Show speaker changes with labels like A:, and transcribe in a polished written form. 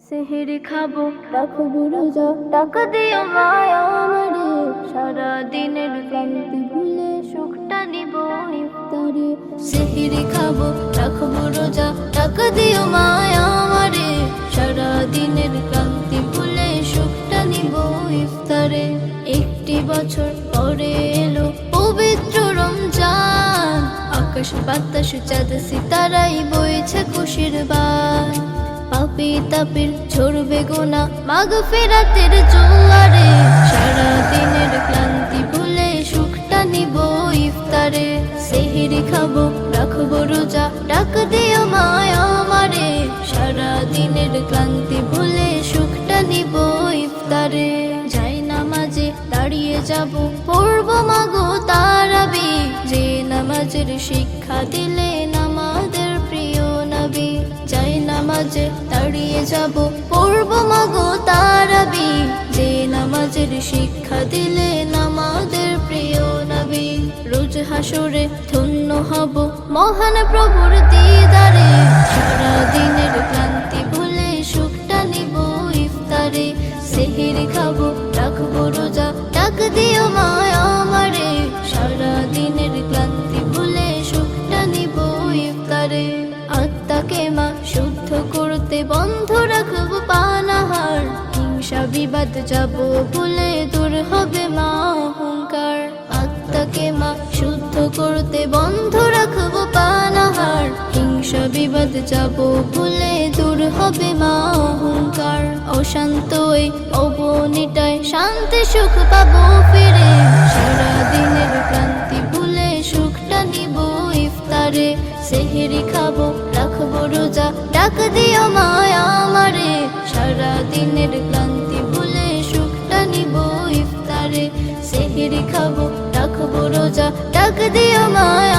A: সেহেরি খাবো রাখবো রোজা, টাকা দিও মায়া আমারে, সারা দিনের ক্লান্তি ভুলে সুখটা নিব ইফতারে। সেহেরি খাবো রাখবো রোজা, টাকা দিও মায়া আমারে, সারা দিনের ক্লান্তি ভুলে সুখটা নিব ইফতারে। একটি বছর পরে এলো পবিত্র রমজান, আকাশ বাতাস চাঁদ সিতারাই বইছে খুশির বান। পাপী তাপির ঝরবে গোনা মাগফিরাতের জোয়ারে, সারা দিনের ক্লান্তি ভুলে সুখটা নিব ইফতারে। সেহেরি খাবো রাখবো রোজা, টাকা দিও মায়া আমারে, সারা দিনের ক্লান্তি ভুলে সুখটা নিব ইফতারে। যাই নামাজে দাঁড়িয়ে যাব, পড়বো মাগো তারাবি, যে নামাজের শিক্ষা দিলেন আমাদের প্রিয় নবী। যাই নামাজে দাঁড়িয়ে যাব, পড়বো মাগো তারাবি, যে নামাজের শিক্ষা দিলেন আমাদের প্রিয় নবী। রোজ হাসরে ধন্য হব মহান প্রভুর দিদারে, সারা দিনের ক্লান্তি ভুলে সুখটা নিব ইফতারে। সেহেরি খাবো রাখবো রোজা, টাকা দিও মায়া আমারে, সারা দিনের ক্লান্তি ভুলে সুখটা নিব ইফতারে। আত্মাকে মা শুদ্ধ করতে বন্ধ রাখবো পানাহার, হিংসা বিবাদ যাব ভুলে দূর হবে মা অহংকার। আত্মাকে মা শুদ্ধ করতে বন্ধ রাখবো পানাহার, হিংসা বিবাদ যাব ভুলে দূর হবে মা অহংকার। অশান্ত এই অবনীটায় শান্তি সুখ পাবো ফিরে, সারা দিনের ক্লান্তি ভুলে সুখটা নিব ইফতারে। সেহেরি খাবো রাখবো রোজা, টাকা দিও মায়া আমারে, সারা দিনের ক্লান্তি ভুলে সুখটা নিব ইফতারে। সেহেরি খাবো রাখবো রোজা, টাকা দিও মায়া